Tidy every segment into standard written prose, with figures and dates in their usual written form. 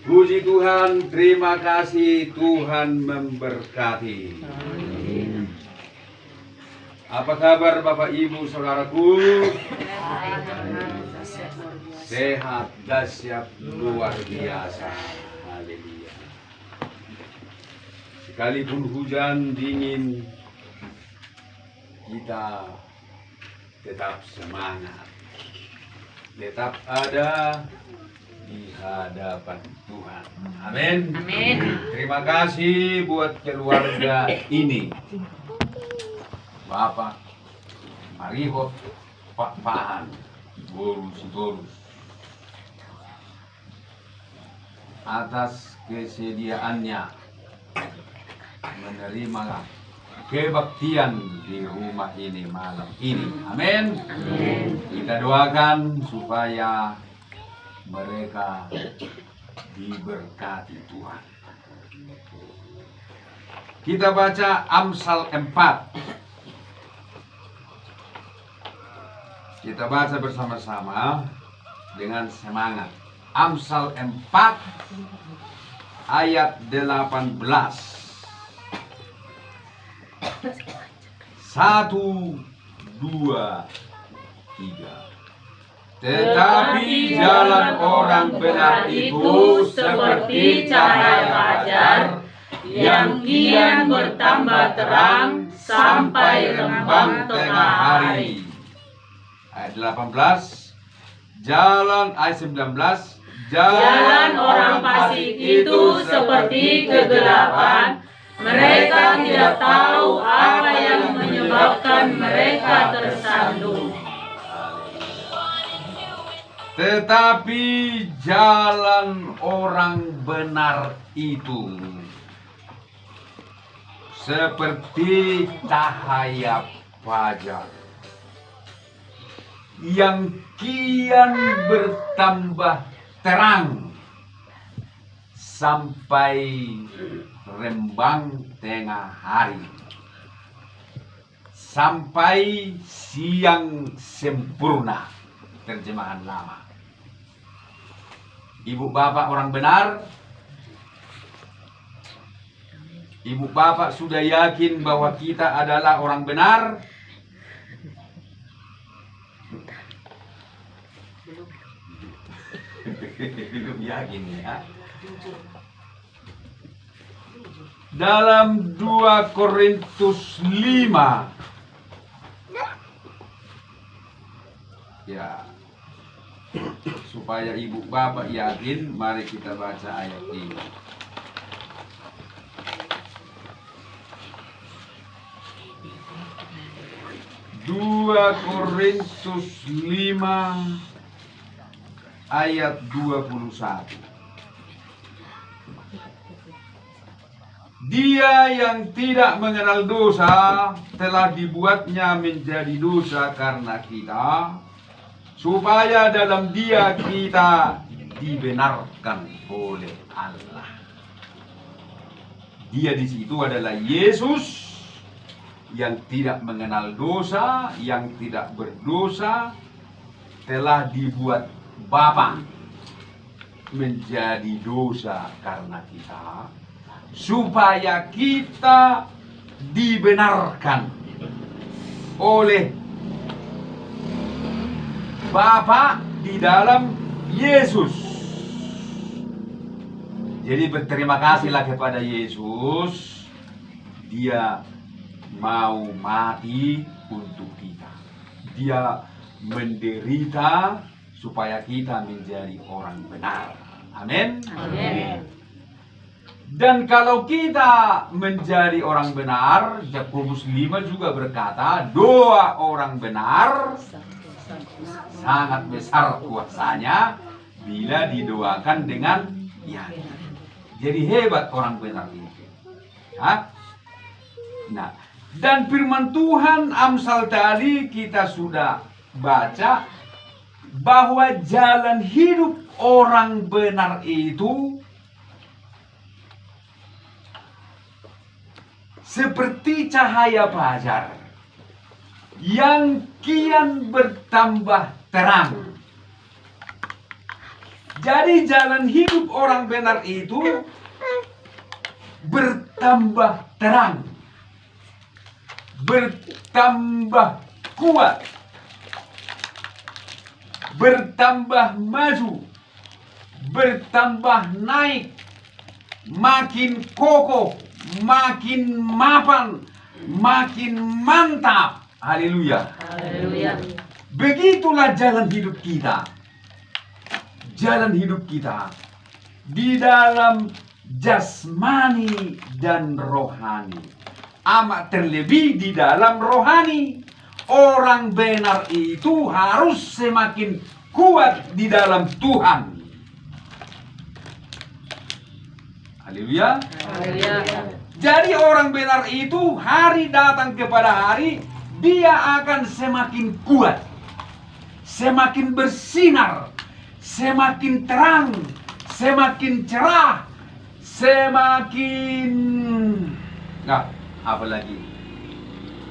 Puji Tuhan, terima kasih, Tuhan memberkati. Apa kabar Bapak Ibu Saudaraku? Sehat, dahsyat, luar biasa. Haleluya. Sekalipun hujan dingin, kita tetap semangat. Tetap ada di hadapan Tuhan. Amin. Amin. Terima kasih buat keluarga ini. Bapak Mariho, Pak Pahan, Gorus atas kesediaannya menerima kebaktian di rumah ini malam ini. Amin. Kita doakan supaya mereka diberkati Tuhan. Kita baca Amsal 4. Kita baca bersama-sama dengan semangat. Amsal 4 ayat 18. 1, 2, 3. Tetapi jalan orang benar itu seperti cahaya fajar yang kian bertambah terang sampai rembang tengah hari. Ayat 18. Ayat 19. Jalan orang fasik itu seperti kegelapan. Mereka tidak tahu apa yang menyebabkan mereka tersandung. Tetapi jalan orang benar itu seperti cahaya fajar yang kian bertambah terang sampai rembang tengah hari, sampai siang sempurna. Terjemahan lama. Ibu bapak orang benar, ibu bapak sudah yakin bahwa kita adalah orang benar? Belum yakin ya. Dalam 2 Korintus 5, ya, supaya ibu bapak yakin, mari kita baca ayat ini. 2 Korintus 5 ayat 21. Dia yang tidak mengenal dosa telah dibuatnya menjadi dosa karena kita, supaya dalam dia kita dibenarkan oleh Allah. Dia di situ adalah Yesus yang tidak mengenal dosa, yang tidak berdosa, telah dibuat Bapa menjadi dosa karena kita, supaya kita dibenarkan oleh Bapa di dalam Yesus. Jadi berterima kasihlah kepada Yesus. Dia mau mati untuk kita. Dia menderita supaya kita menjadi orang benar. Amin. Amin. Dan kalau kita menjadi orang benar, Yakobus 5 juga berkata, doa orang benar sangat besar kuasanya bila didoakan dengan yakin. Jadi hebat orang benar itu. Nah, dan firman Tuhan Amsal tadi kita sudah baca bahwa jalan hidup orang benar itu seperti cahaya fajar yang kian bertambah terang Jadi jalan hidup orang benar itu bertambah terang, bertambah kuat, bertambah maju, bertambah naik, makin kokoh, makin mapan, makin mantap. Haleluya. Haleluya. Begitulah jalan hidup kita. Jalan hidup kita di dalam jasmani dan rohani. Amat terlebih di dalam rohani. Orang benar itu harus semakin kuat di dalam Tuhan. Haleluya. Haleluya. Jadi orang benar itu hari datang kepada hari, dia akan semakin kuat, semakin bersinar, semakin terang, semakin cerah, semakin... Nah, apalagi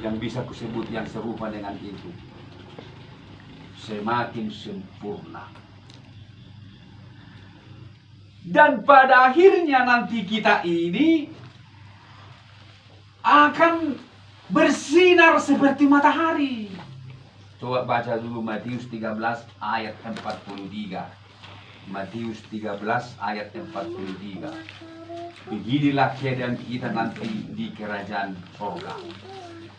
yang bisa kusebut yang serupa dengan itu, semakin sempurna. Dan pada akhirnya nanti kita ini akan bersinar seperti matahari. Coba baca dulu Matius 13 ayat 43. Matius 13 ayat 43. Beginilah keadaan kita nanti di kerajaan surga,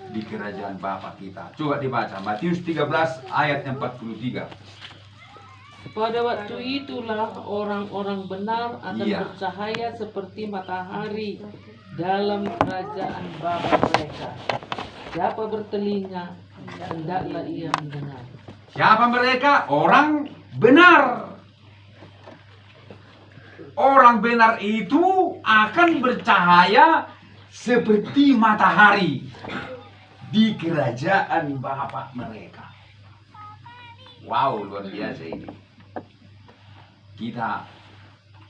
di kerajaan Bapa kita. Coba dibaca Matius 13 ayat 43. Pada waktu itulah orang-orang benar akan bercahaya seperti matahari dalam kerajaan Bapa mereka. Siapa bertelinga, hendaklah ia mendengar. Siapa mereka? Orang benar. Orang benar itu akan bercahaya seperti matahari di kerajaan Bapa mereka. Wow, luar biasa ini. Kita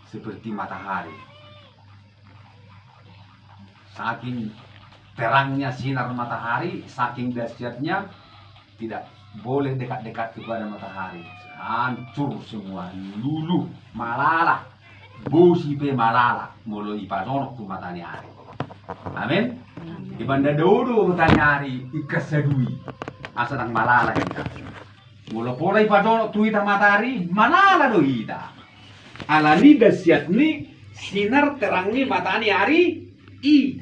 seperti matahari. Saking terangnya sinar matahari, saking dahsyatnya, tidak boleh dekat-dekat kepada matahari. Hancur semua, luluh, malala, busi pe malala, mulu ipadonok tu matahari. Amin. Ibanda dodo matahari ikasadui, asadang malala kita. Mulu pola ipadonok tu ita matahari, malala do ita. Alani dahsyat ni sinar terangnya matahari i.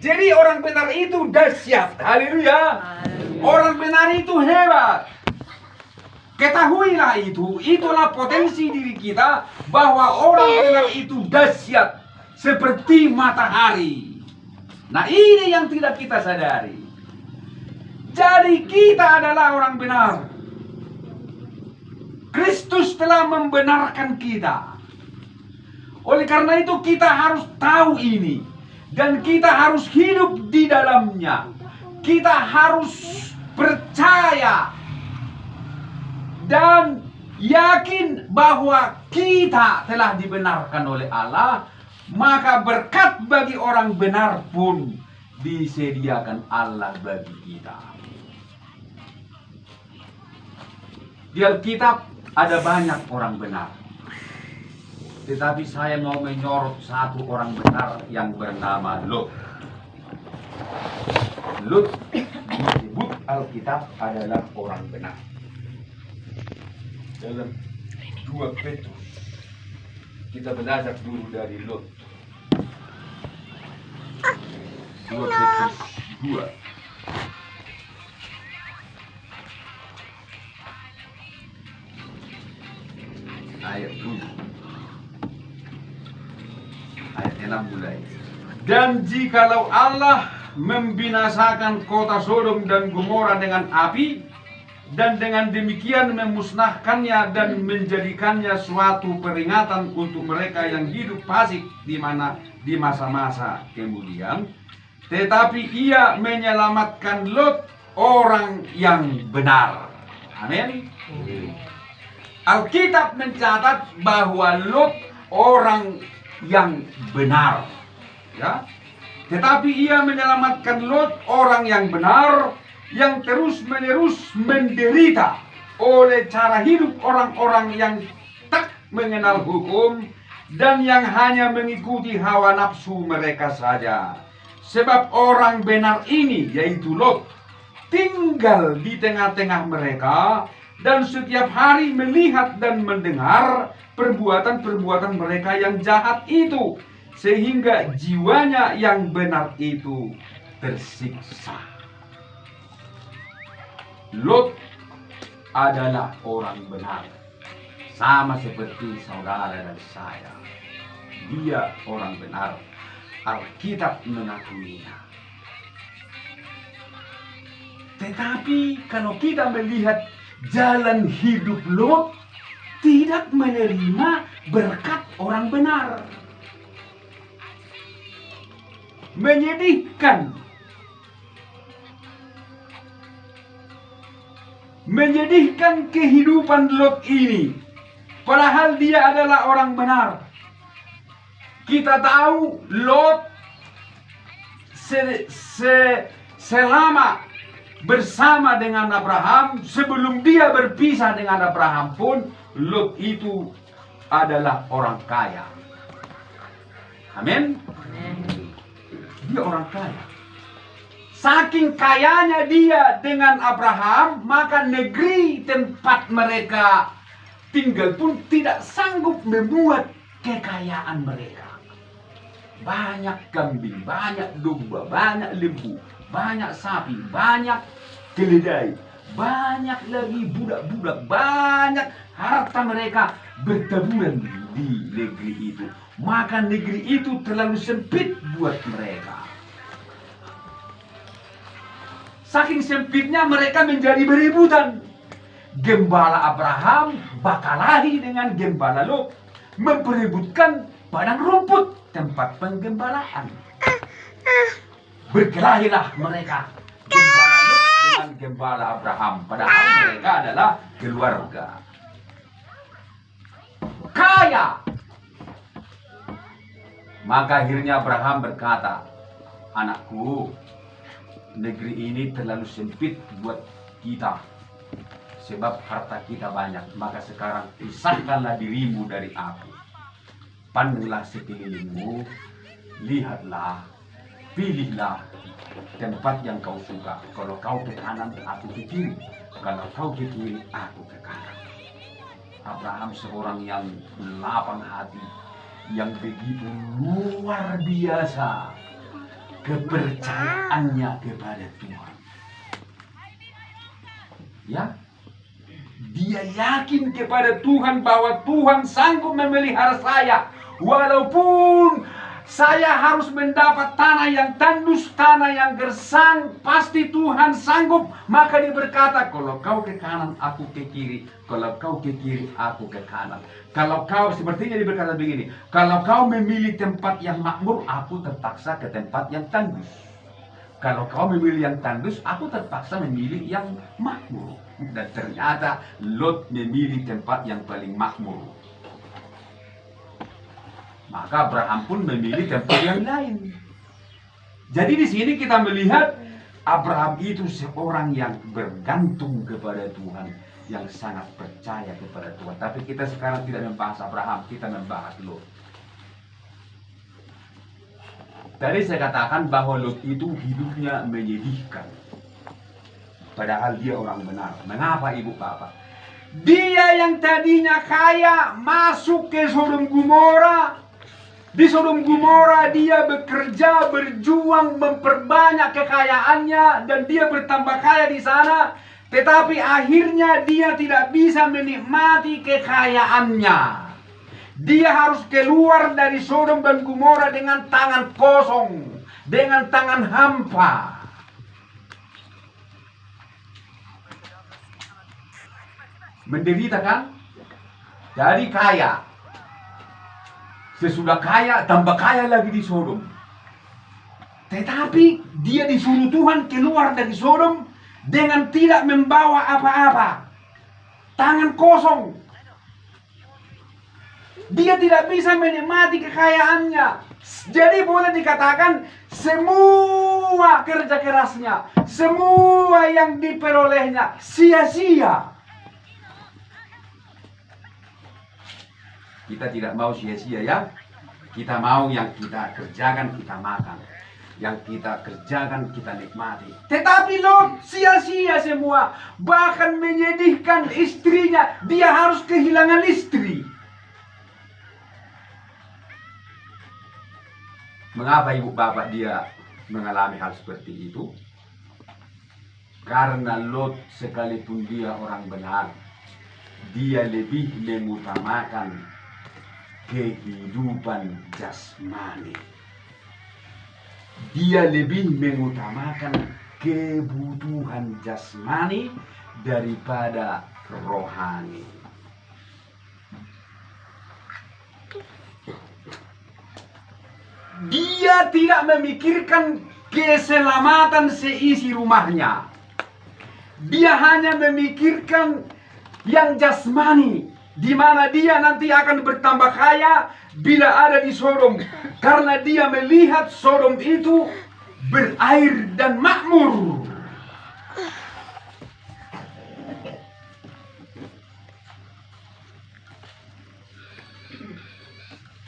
Jadi orang benar itu dahsyat. Haleluya. Orang benar itu hebat. Ketahuilah itu. Itulah potensi diri kita bahwa orang benar itu dahsyat seperti matahari. Nah, ini yang tidak kita sadari. Jadi kita adalah orang benar. Kristus telah membenarkan kita. Oleh karena itu kita harus tahu ini. Dan kita harus hidup di dalamnya. Kita harus percaya dan yakin bahwa kita telah dibenarkan oleh Allah. Maka berkat bagi orang benar pun disediakan Allah bagi kita. Di Alkitab ada banyak orang benar. Tetapi saya mau menyorot satu orang benar yang bernama Lot. Lot disebut Alkitab adalah orang benar. Dalam 2 Petrus kita belajar dulu dari Lot. 2 Petrus 2 ayat 7. Ayat 6 mulai. Dan jikalau Allah membinasakan kota Sodom dan Gomora dengan api, dan dengan demikian memusnahkannya dan menjadikannya suatu peringatan untuk mereka yang hidup fasik di masa-masa kemudian, tetapi ia menyelamatkan Lot, orang yang benar. Amin. Alkitab mencatat bahwa Lot orang yang benar, ya. Tetapi ia menyelamatkan Lot, orang yang benar, yang terus-menerus menderita oleh cara hidup orang-orang yang mengenal hukum, dan yang hanya mengikuti hawa nafsu mereka saja. Sebab orang benar ini, yaitu Lot, tinggal di tengah-tengah mereka dan setiap hari melihat dan mendengar perbuatan-perbuatan mereka yang jahat itu, sehingga jiwanya yang benar itu tersiksa. Lot adalah orang benar, sama seperti saudara dan saya. Dia orang benar. Alkitab mengakuinya. Tetapi kalau kita melihat jalan hidup Lot, tidak menerima berkat orang benar. Menyedihkan. Menyedihkan kehidupan Lot ini. Padahal dia adalah orang benar. Kita tahu Lot selama bersama dengan Abraham, sebelum dia berpisah dengan Abraham pun, Lot itu adalah orang kaya. Amin. Dia orang kaya. Saking kayanya dia dengan Abraham, maka negeri tempat mereka tinggal pun tidak sanggup memuat kekayaan mereka. Banyak kambing, banyak domba, banyak lembu, banyak sapi, banyak keledai, banyak lagi budak-budak, banyak harta mereka bertaburan di negeri itu. Maka negeri itu terlalu sempit buat mereka. Saking sempitnya mereka menjadi berebutan. Gembala Abraham bakalahi dengan gembala Lot, memperebutkan padang rumput tempat penggembalaan. Berkelahilah mereka, gembala Lot dengan gembala Abraham, padahal mereka adalah keluarga kaya. Maka akhirnya Abraham berkata, anakku, negeri ini terlalu sempit buat kita, sebab harta kita banyak. Maka sekarang pisahkanlah dirimu dari aku. Pandanglah sekelilingmu, lihatlah, pilihlah tempat yang kau suka. Kalau kau ke kanan, aku ke kiri. Kalau kau ke kiri, aku ke kanan. Abraham seorang yang lapang hati, yang begitu luar biasa kepercayaannya kepada Tuhan. Ya, dia yakin kepada Tuhan bahwa Tuhan sanggup memelihara saya. Walaupun saya harus mendapat tanah yang tandus, tanah yang gersang, pasti Tuhan sanggup. Maka dia berkata, kalau kau ke kanan, aku ke kiri. Kalau kau ke kiri, aku ke kanan. Kalau kau, sepertinya dia berkata begini, kalau kau memilih tempat yang makmur, aku terpaksa ke tempat yang tandus. Kalau kau memilih yang tandus, aku terpaksa memilih yang makmur. Dan ternyata Lot memilih tempat yang paling makmur. Maka Abraham pun memilih tempat yang lain. Jadi di sini kita melihat Abraham itu seorang yang bergantung kepada Tuhan, yang sangat percaya kepada Tuhan. Tapi kita sekarang tidak membahas Abraham, kita membahas Lot. Tadi saya katakan bahwa Lot itu hidupnya menyedihkan. Padahal dia orang benar. Mengapa ibu bapak? Dia yang tadinya kaya masuk ke Sodom Gomora. Di Sodom Gomora dia bekerja, berjuang, memperbanyak kekayaannya, dan dia bertambah kaya di sana. Tetapi akhirnya dia tidak bisa menikmati kekayaannya. Dia harus keluar dari Sodom dan Gomora dengan tangan kosong, dengan tangan hampa. Menderita kan? Jadi kaya. Sesudah kaya, tambah kaya lagi di Sodom. Tetapi dia disuruh Tuhan keluar dari Sodom dengan tidak membawa apa-apa. Tangan kosong. Dia tidak bisa menikmati kekayaannya. Jadi boleh dikatakan semua kerja kerasnya, semua yang diperolehnya sia-sia. Kita tidak mau sia-sia ya. Kita mau yang kita kerjakan kita makan. Yang kita kerjakan kita nikmati. Tetapi Lot sia-sia semua. Bahkan menyedihkan istrinya. Dia harus kehilangan istri. Mengapa ibu bapak dia mengalami hal seperti itu? Karena Lot sekalipun dia orang benar, dia lebih mengutamakan kehidupan jasmani. Dia lebih mengutamakan kebutuhan jasmani daripada rohani. Dia tidak memikirkan keselamatan seisi rumahnya. Dia hanya memikirkan yang jasmani, di mana dia nanti akan bertambah kaya bila ada di Sodom, karena dia melihat Sodom itu berair dan makmur.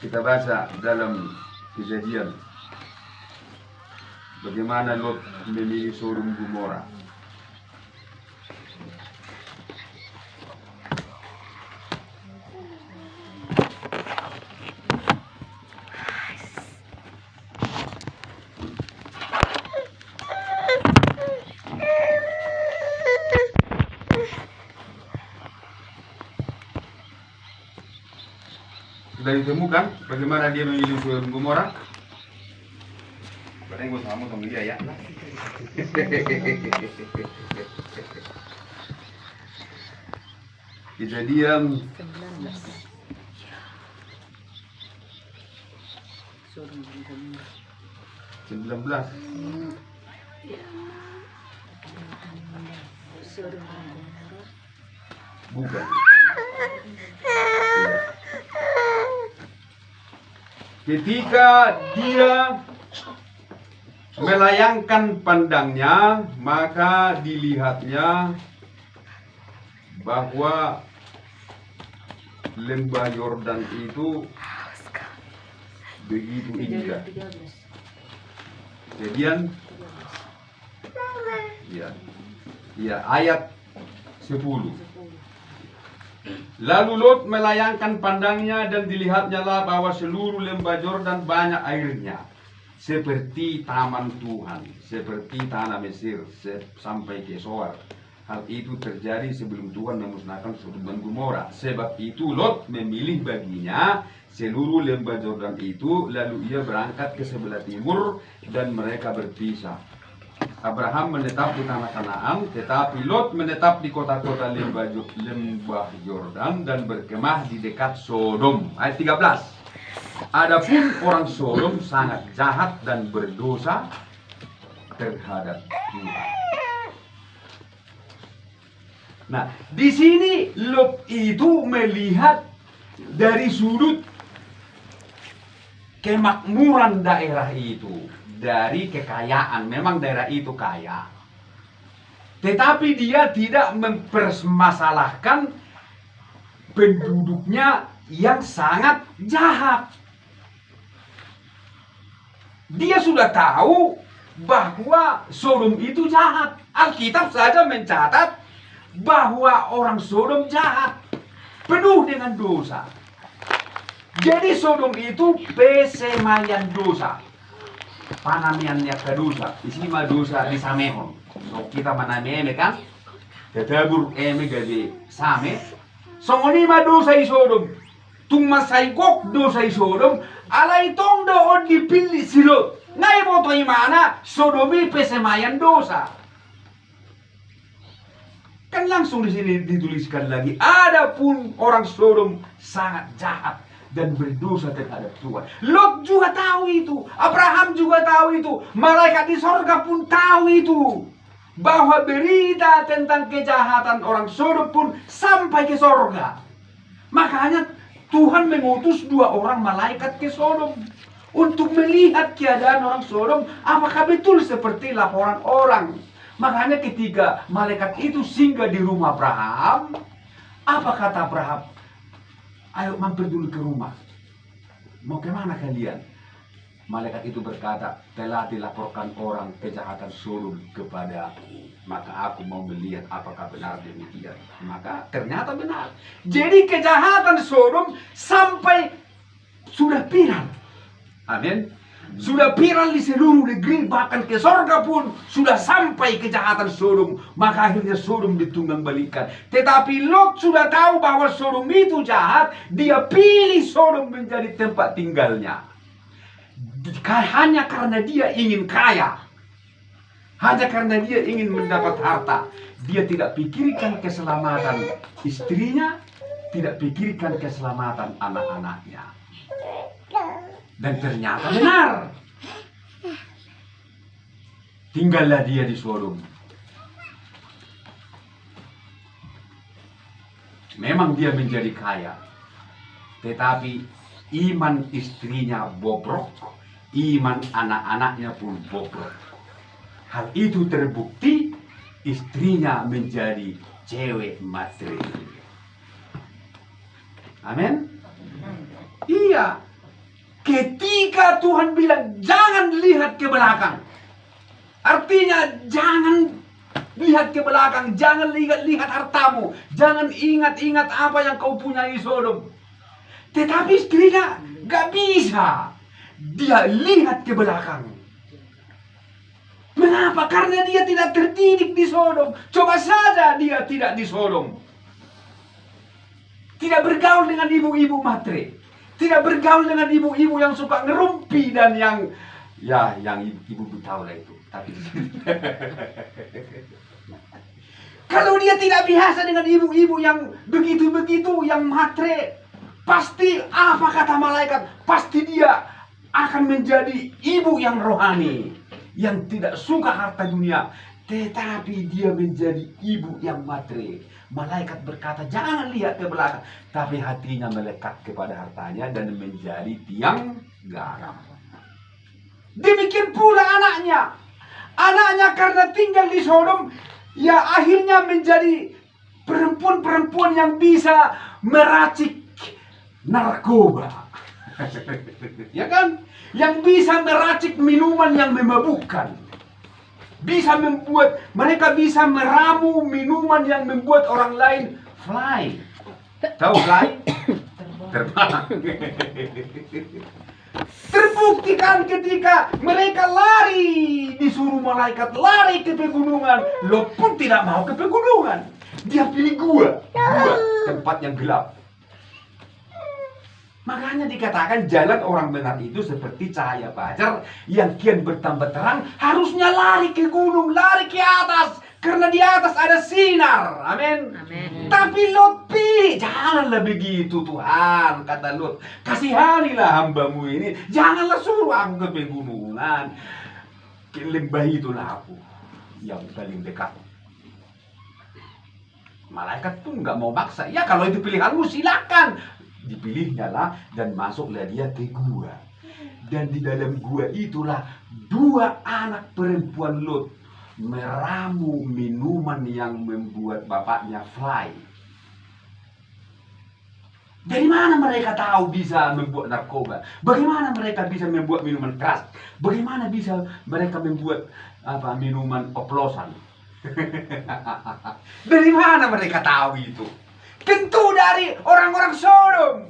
Kita baca dalam Kejadian bagaimana Lot memilih Sodom Gomora. Sudah ditemukan bagaimana dia memilih Sodom Gomora? Padahal gue sama dia ya. Kejadian 19. Bukan. Ketika dia melayangkan pandangnya, maka dilihatnya bahwa lembah Yordan itu begitu indah. Kejadian ya ayat 10. Lalu Lot melayangkan pandangnya dan dilihatnya lah bahwa seluruh lembah Yordan banyak airnya, seperti taman Tuhan, seperti tanah Mesir sampai ke Soar. Hal itu terjadi sebelum Tuhan memusnahkan Sodom dan Gomora. Sebab itu Lot memilih baginya seluruh lembah Yordan itu, lalu ia berangkat ke sebelah timur dan mereka berpisah. Abraham menetap di tanah Kanaan, tetapi Lot menetap di kota-kota lembah Yordan dan berkemah di dekat Sodom. Ayat 13. Adapun orang Sodom sangat jahat dan berdosa terhadap Tuhan. Nah, di sini Lot itu melihat dari sudut kemakmuran daerah itu, dari kekayaan. Memang daerah itu kaya, tetapi dia tidak mempermasalahkan penduduknya yang sangat jahat. Dia sudah tahu bahwa Sodom itu jahat. Alkitab saja mencatat bahwa orang Sodom jahat, penuh dengan dosa. Jadi Sodom itu pesemayan dosa, panamiannya ke dosa. Di sini mah dosa di samehon. So kita manameme kan, tetabur eme gade same. Songoni mah dosa i Sodom. Tung masaigok dosa i Sodom. Alay tong doon dipilih silo. Ngai boto imana Sodomi pesemayan dosa. Kan langsung di sini dituliskan lagi, adapun orang Sodom sangat jahat dan berdosa terhadap Tuhan. Lot juga tahu itu, Abraham juga tahu itu, malaikat di sorga pun tahu itu, bahwa berita tentang kejahatan orang Sodom pun sampai ke sorga. Makanya Tuhan mengutus 2 orang malaikat ke Sodom untuk melihat keadaan orang Sodom, apakah betul seperti laporan orang. Makanya ketika malaikat itu singgah di rumah Abraham, apa kata Abraham? Ayo mampir dulu ke rumah. Mau kemana kalian? Malaikat itu berkata, telah dilaporkan orang kejahatan Sodom kepada aku. Maka aku mau melihat apakah benar demikian. Maka ternyata benar. Jadi kejahatan Sodom sampai sudah viral. Amin. Sudah viral di seluruh negeri, bahkan ke sorga pun sudah sampai kejahatan Sodom. Maka akhirnya Sodom ditunggang balikan. Tetapi Lot sudah tahu bahwa Sodom itu jahat. Dia pilih Sodom menjadi tempat tinggalnya. Hanya karena dia ingin kaya. Hanya karena dia ingin mendapat harta. Dia tidak pikirkan keselamatan istrinya, tidak pikirkan keselamatan anak-anaknya. Dan ternyata benar. Tinggallah dia di Sodom. Memang dia menjadi kaya. Tetapi iman istrinya bobrok. Iman anak-anaknya pun bobrok. Hal itu terbukti istrinya menjadi cewek matre. Amin. Iya. Ketika Tuhan bilang jangan lihat ke belakang, artinya jangan lihat ke belakang, jangan lihat hartamu, jangan ingat-ingat apa yang kau punya di Sodom. Tetapi istrinya gak bisa, dia lihat ke belakang. Mengapa? Karena dia tidak terdidik di Sodom. Coba saja dia tidak di Sodom, tidak bergaul dengan ibu-ibu matre. Tidak bergaul dengan ibu-ibu yang suka ngerumpi dan yang ibu tahu lah itu. Tapi kalau dia tidak biasa dengan ibu-ibu yang begitu-begitu, yang matre, pasti apa kata malaikat? Pasti dia akan menjadi ibu yang rohani, yang tidak suka harta dunia. Tetapi dia menjadi ibu yang matre. Malaikat berkata, jangan lihat ke belakang. Tapi hatinya melekat kepada hartanya dan menjadi tiang garam. Demikian pula anaknya. Anaknya karena tinggal di Sodom, ya akhirnya menjadi perempuan-perempuan yang bisa meracik narkoba. Ya kan? Yang bisa meracik minuman yang memabukkan. Mereka bisa meramu minuman yang membuat orang lain fly. Tahu fly? Terbang. Terbuktikan ketika mereka lari, disuruh malaikat lari ke pegunungan, Lot pun tidak mau ke pegunungan. Dia pilih gua, tempat yang gelap. Makanya dikatakan jalan orang benar itu seperti cahaya fajar yang kian bertambah terang. Harusnya lari ke gunung, lari ke atas, karena di atas ada sinar. Amin. Tapi Lot pilih, janganlah begitu Tuhan, kata Lot. Kasihanilah hambamu ini, janganlah suruh aku ke pegunungan. Ke lembah itulah aku yang paling dekat. Malaikat pun nggak mau maksa. Ya kalau itu pilihanmu silakan. Dipilihnya lah dan masuklah dia ke gua. Dan di dalam gua itulah dua anak perempuan Lot meramu minuman yang membuat bapaknya fly. Dari mana mereka tahu bisa membuat narkoba? Bagaimana mereka bisa membuat minuman keras? Bagaimana bisa mereka membuat minuman oplosan? Dari mana mereka tahu itu? Tentu dari orang-orang Sodom.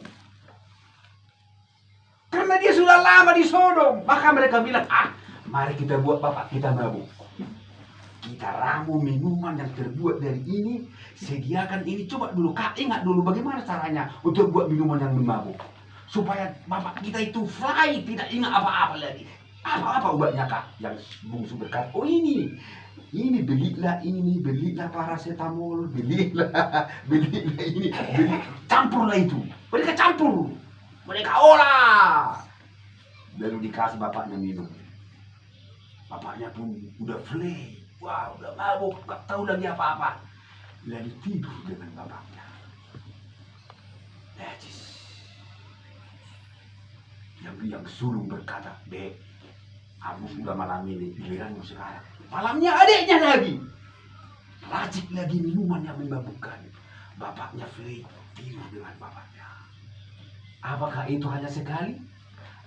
Karena dia sudah lama di Sodom. Maka mereka bilang, mari kita buat bapak kita mabuk. Kita ramu minuman yang terbuat dari ini. Sediakan ini. Coba dulu, Kak, ingat dulu bagaimana caranya untuk buat minuman yang memabuk. Supaya bapak kita itu fly, tidak ingat apa-apa lagi. Apa-apa obatnya, Kak? Yang bungsu berkata, oh ini belilah paracetamol, belilah ini, campurlah itu. Mereka campur, mereka olah. Lalu dikasih bapaknya minum. Bapaknya pun udah fly, wah udah mabuk, gak tahu lagi apa-apa. Lalu tidur dengan bapaknya. Najis. Yang sulung berkata, Dek, aku sudah malam ini, giliranmu sekarang. Malamnya adiknya lagi. Racik lagi minuman yang memabukkan. Bapaknya fly, tidur dengan bapaknya. Apakah itu hanya sekali?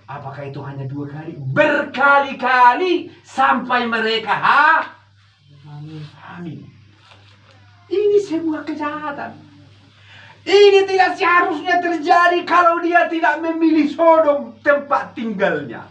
Apakah itu hanya 2 kali? Berkali-kali sampai mereka amin. Ini sebuah kejahatan. Ini tidak seharusnya terjadi kalau dia tidak memilih Sodom tempat tinggalnya.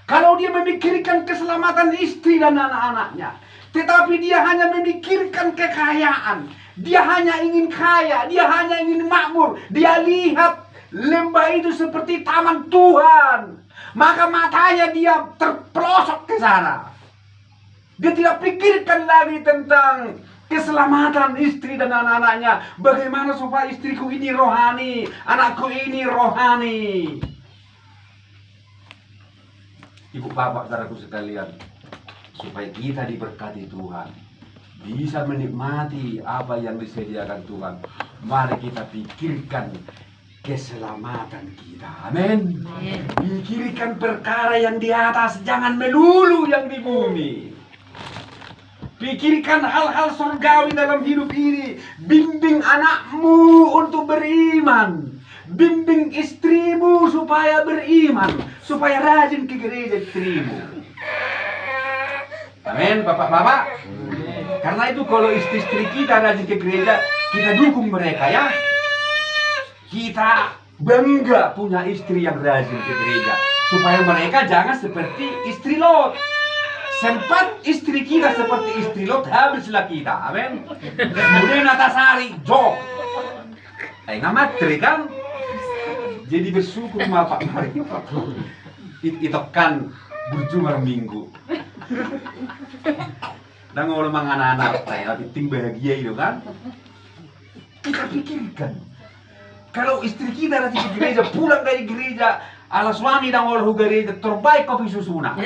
Kalau dia memikirkan keselamatan istri dan anak-anaknya, tetapi dia hanya memikirkan kekayaan. Dia hanya ingin kaya, dia hanya ingin makmur. Dia lihat lembah itu seperti taman Tuhan, maka matanya dia terpelosok ke sana. Dia tidak pikirkan lagi tentang keselamatan istri dan anak-anaknya. Bagaimana supaya istriku ini rohani, anakku ini rohani. Ibu bapak saudaraku sekalian, supaya kita diberkati Tuhan, bisa menikmati apa yang disediakan Tuhan, mari kita pikirkan keselamatan kita. Amin. Pikirkan perkara yang di atas, jangan melulu yang di bumi. Pikirkan hal-hal surgawi dalam hidup ini. Bimbing anakmu untuk beriman. Bimbing istrimu supaya beriman, supaya rajin ke gereja istrimu. Amin, bapak-bapak. Karena itu kalau istri-istri kita rajin ke gereja, kita dukung mereka ya. Kita bangga punya istri yang rajin ke gereja, supaya mereka jangan seperti istri Lot. Sempat istri kita seperti istri Lot, habislah kita. Amin. Kemudian Natasari, jok. Nggak materi kan? Jadi bersyukur Bapak mari. Itu kan berjumlah minggu. Dan kalau memang anak-anak saya ting bahagia itu kan. Kita pikirkan. Kalau istri kita nanti di gereja, pulang dari gereja, ala suami dan orang gereja terbaik kopi susu nak.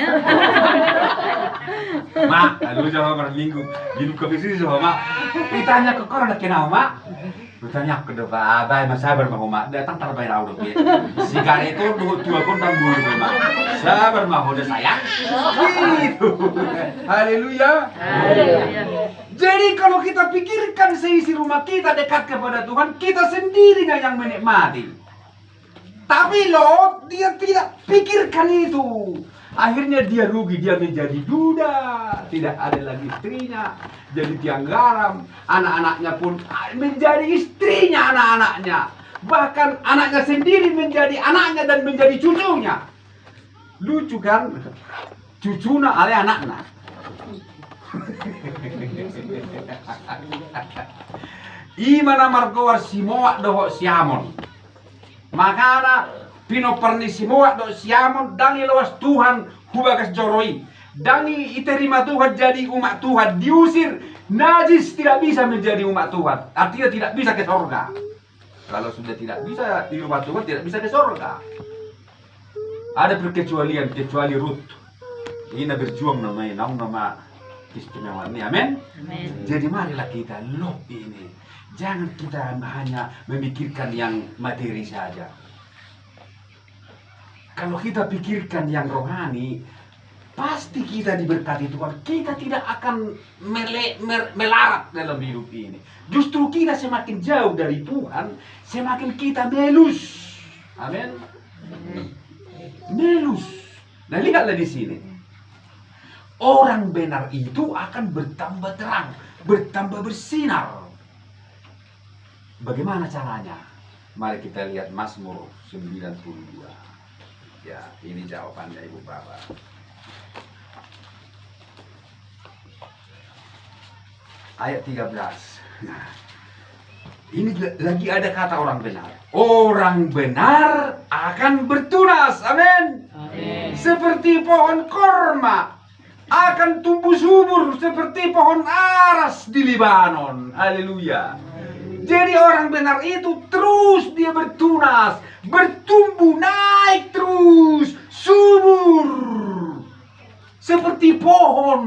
Mak, lalu jawab minggu minum kopi susu mak. Ditanya ke kau nak kenal mak. Bertanya ke depan, abah mas sabar mah mak, datang terbaik rawat ya. Sigar itu dua kontang bulu mak, sabar mah udah sayang. Gitu. Haleluya. Jadi kalau kita pikirkan seisi rumah kita dekat kepada Tuhan, kita sendiri yang menikmati. Tapi Lot dia tidak pikirkan itu. Akhirnya dia rugi, dia menjadi duda, tidak ada lagi istrinya, jadi tiang garam, anak-anaknya pun menjadi istrinya anak-anaknya. Bahkan anaknya sendiri menjadi anaknya dan menjadi cucunya. Lucu kan? Cucuna ale anaknya. Imana markowar simoak dohok siamon. Makana pino perni simoak dohok siamon dangi lawas Tuhan hubagas joroi. Dangi iterima Tuhan jadi umat Tuhan, diusir. Najis tidak bisa menjadi umat Tuhan. Artinya tidak bisa ke surga. Kalau sudah tidak bisa di umat Tuhan, tidak bisa ke surga. Ada perkecualian, kecuali Ruth. Ini berjuang namanya, nama istimewa ini, amin. Jadi marilah kita Lot ini. Jangan kita hanya memikirkan yang materi saja. Kalau kita pikirkan yang rohani, pasti kita diberkati Tuhan. Kita tidak akan melarat dalam hidup ini. Justru kita semakin jauh dari Tuhan, semakin kita melus. Amin. Melus. Nah, lihatlah di sini. Orang benar itu akan bertambah terang, bertambah bersinar. Bagaimana caranya? Mari kita lihat Mazmur 92. Ya, ini jawabannya Ibu Bapak. Ayat 13. Nah, ini lagi ada kata orang benar. Orang benar akan bertunas. Amin. Seperti pohon korma akan tumbuh subur seperti pohon aras di Libanon. Haleluya. Jadi orang benar itu terus dia bertunas, bertumbuh, naik terus, subur seperti pohon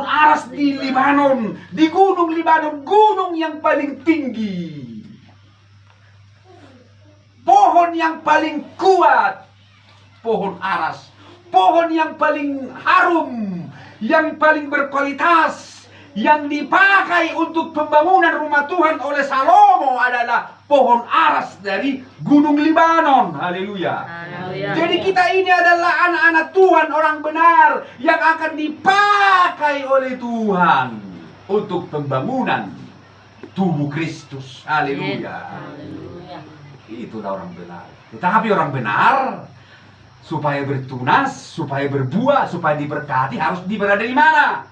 aras di Libanon, di gunung Libanon, gunung yang paling tinggi, pohon yang paling kuat, pohon aras, pohon yang paling harum, yang paling berkualitas, yang dipakai untuk pembangunan rumah Tuhan oleh Salomo adalah pohon aras dari Gunung Libanon. Haleluya. Haleluya. Jadi kita ini adalah anak-anak Tuhan, orang benar yang akan dipakai oleh Tuhan untuk pembangunan tubuh Kristus. Haleluya. Haleluya. Itulah orang benar. Tetapi orang benar supaya bertunas, supaya berbuah, supaya diberkati harus berada di mana?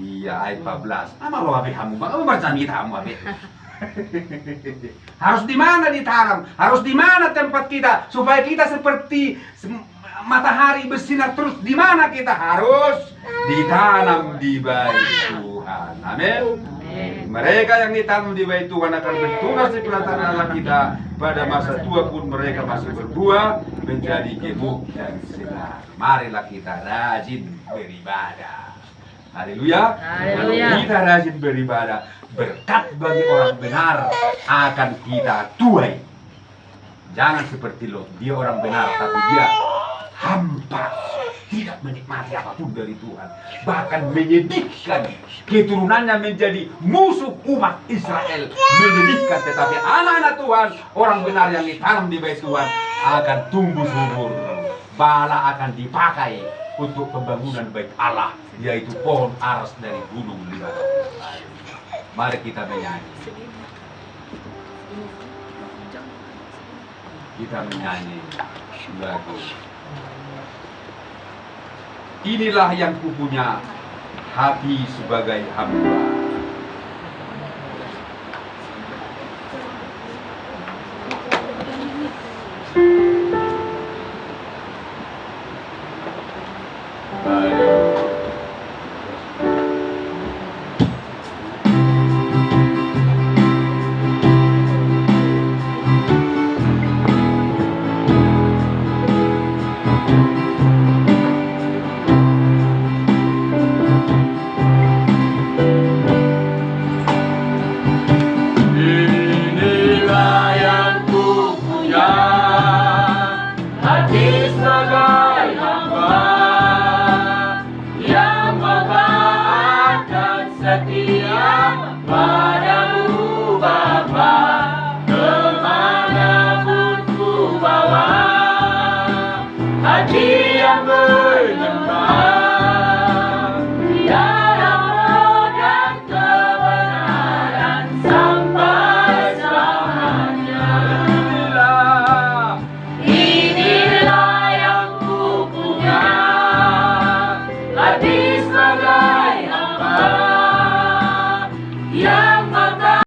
Iya, ayat 14. Ama lo abe kamu, kamu baca kita kamu abe. Harus di mana ditanam? Harus di mana tempat kita supaya kita seperti matahari bersinar terus? Di mana kita harus ditanam di bait Tuhan? Amin. Mereka yang ditanam di bait Tuhan akan bertunas di pelataran Allah kita. Pada masa tua pun mereka masih berbuah menjadi gemuk dan segar. Marilah kita rajin beribadah. Haleluya. Haleluya. Kalau kita rajin beribadah, berkat bagi orang benar akan kita tuai. Jangan seperti Lot, dia orang benar tapi dia hampa, tidak menikmati apapun dari Tuhan, bahkan menyedihkan keturunannya menjadi musuh umat Israel. Menyedihkan, tetapi anak-anak Tuhan, orang benar yang ditanam di bait Tuhan akan tumbuh subur. Bala akan dipakai untuk pembangunan bait Allah, yaitu pohon aras dari Gunung Libanon. Mari kita menyanyi. Kita menyanyi lagu. Inilah yang kupunya, hati sebagai hamba.